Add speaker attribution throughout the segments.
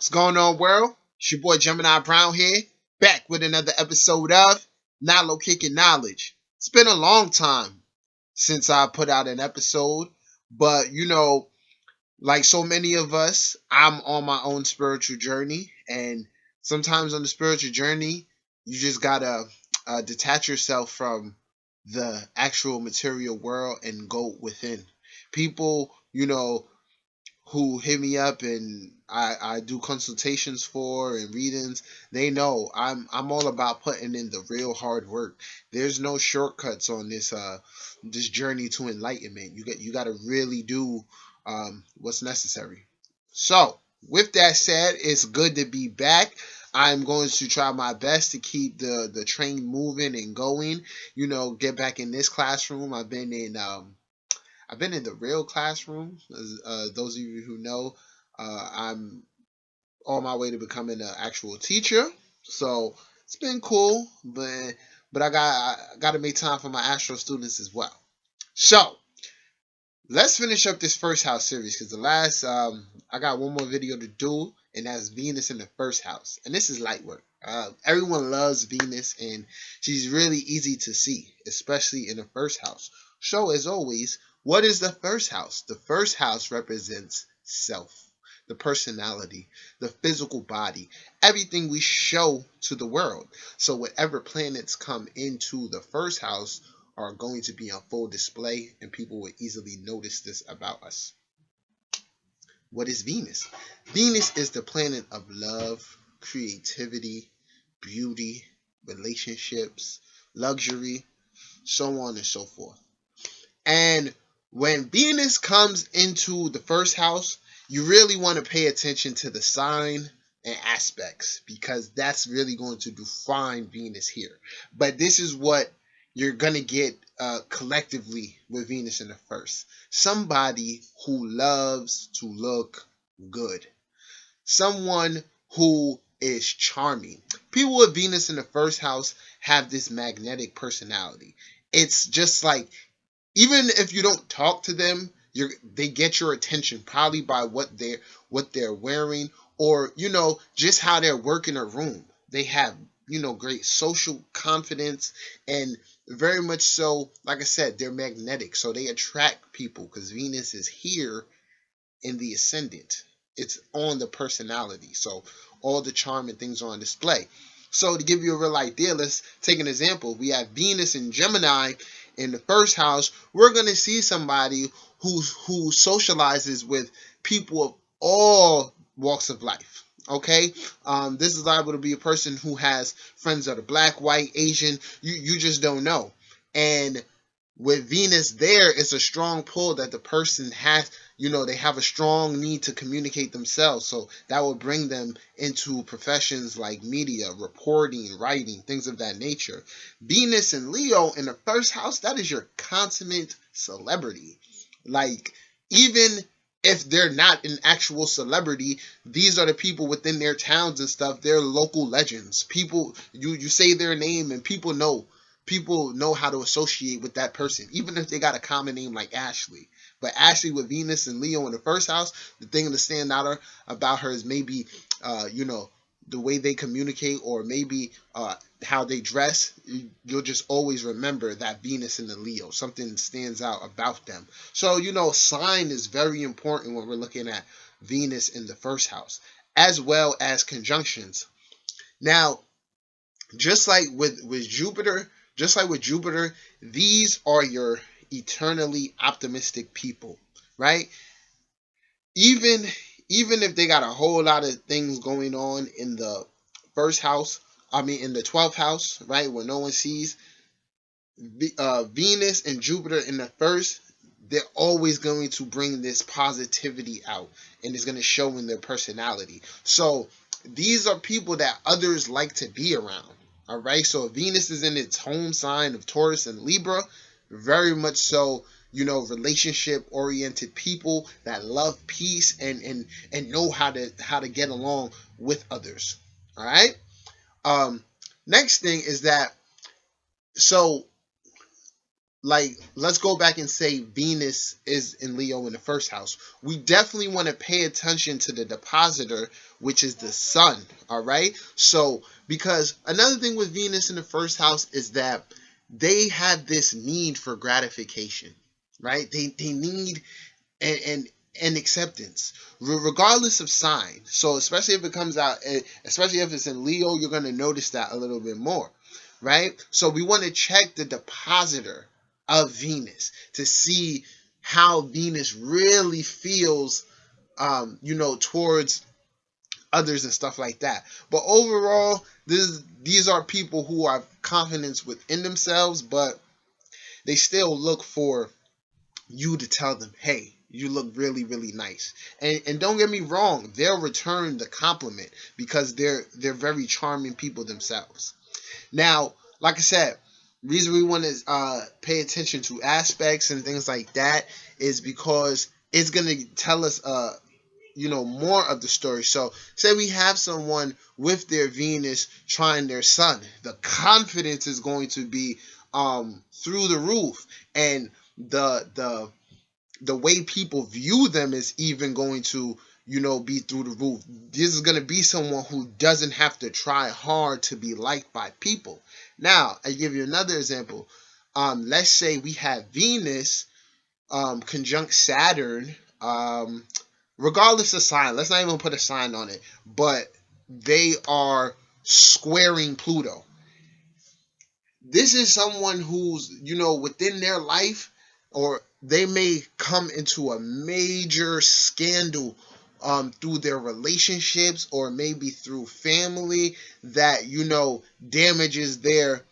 Speaker 1: What's going on, world? It's your boy Gemini Brown here, back with another episode of Nalo Kicking Knowledge. It's been a long time since I put out an episode, but like so many of us, I'm on my own spiritual journey, and sometimes on the spiritual journey, you just gotta detach yourself from the actual material world and go within. People, who hit me up and I do consultations for and readings, they know I'm all about putting in the real hard work. There's no shortcuts on this journey to enlightenment. You got to really do what's necessary. So with that said, it's good to be back. I'm going to try my best to keep the train moving and going. Get back in this classroom. I've been in the real classroom. Those of you who know, I'm on my way to becoming an actual teacher. So it's been cool, but I got to make time for my astro students as well. So let's finish up this first house series because the last I got one more video to do, and that's Venus in the first house, and this is light work. Everyone loves Venus, and she's really easy to see, especially in the first house. So as always, what is the first house? The first house represents self, the personality, the physical body, everything we show to the world. So whatever planets come into the first house are going to be on full display, and people will easily notice this about us. What is Venus? Venus is the planet of love, creativity, beauty, relationships, luxury, so on and so forth. And when Venus comes into the first house, you really want to pay attention to the sign and aspects, because that's really going to define Venus here. But this is what you're going to get collectively with Venus in the first. Somebody who loves to look good. Someone who is charming. People with Venus in the first house have this magnetic personality. It's just like, even if you don't talk to them, they get your attention probably by what they're wearing, or just how they're working a room. They have great social confidence, and very much so, like I said, they're magnetic, so they attract people because Venus is here in the ascendant. It's on the personality, so all the charm and things are on display. So to give you a real idea, let's take an example. We have Venus and Gemini in the first house. We're going to see somebody who socializes with people of all walks of life. Okay, this is liable to be a person who has friends that are black, white, Asian. You just don't know. And with Venus there, it's a strong pull that the person has. They have a strong need to communicate themselves, so that will bring them into professions like media, reporting, writing, things of that nature. Venus and Leo in the first house, that is your consummate celebrity. Like, even if they're not an actual celebrity, these are the people within their towns and stuff. They're local legends. People, you say their name and people know how to associate with that person, even if they got a common name like Ashley. But Ashley with Venus and Leo in the first house, the thing to stand out about her is maybe, the way they communicate, or maybe how they dress. You'll just always remember that Venus and the Leo. Something stands out about them. So, sign is very important when we're looking at Venus in the first house, as well as conjunctions. Now, just like with Jupiter, these are your eternally optimistic people, right? Even even if they got a whole lot of things going on in the first house, I mean in the 12th house, right, where no one sees, Venus and Jupiter in the first, they're always going to bring this positivity out, and it's going to show in their personality. So these are people that others like to be around. All right. So Venus is in its home sign of Taurus and Libra. Very much so, relationship oriented people that love peace and know how to get along with others. All right. Um, Next thing is that, so like, let's go back and say Venus is in Leo in the first house. We definitely want to pay attention to the depositor, which is the sun. All right. So, because another thing with Venus in the first house is that they have this need for gratification, right? They need and and acceptance, regardless of sign. So especially if it comes out, especially if it's in Leo, you're going to notice that a little bit more, right? So we want to check the depositor of Venus to see how Venus really feels, towards others and stuff like that. But overall, these are people who have confidence within themselves, but they still look for you to tell them, hey, you look really, really nice. And don't get me wrong, they'll return the compliment because they're very charming people themselves. Now, like I said, reason we want to pay attention to aspects and things like that is because it's gonna tell us more of the story. So say we have someone with their Venus trying their sun, the confidence is going to be through the roof, and the way people view them is even going to be through the roof. This is going to be someone who doesn't have to try hard to be liked by people. Now I give you another example. Let's say we have Venus conjunct Saturn, regardless of sign. Let's not even put a sign on it, but they are squaring Pluto. This is someone who's within their life, or they may come into a major scandal through their relationships, or maybe through family, that damages their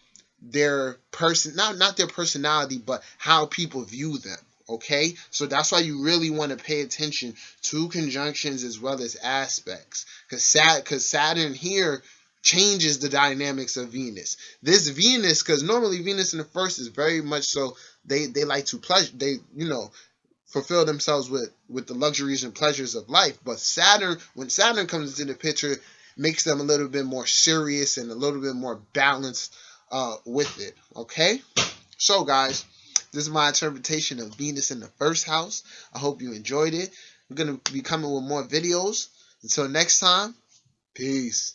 Speaker 1: person, not their personality, but how people view them. Okay, so that's why you really want to pay attention to conjunctions as well as aspects, because Saturn here changes the dynamics of Venus. This Venus, because normally Venus in the first is very much so, they like to pleasure, they fulfill themselves with the luxuries and pleasures of life. But Saturn, when Saturn comes into the picture, makes them a little bit more serious and a little bit more balanced with it. Okay, so guys, this is my interpretation of Venus in the first house. I hope you enjoyed it. I'm gonna be coming with more videos. Until next time, peace.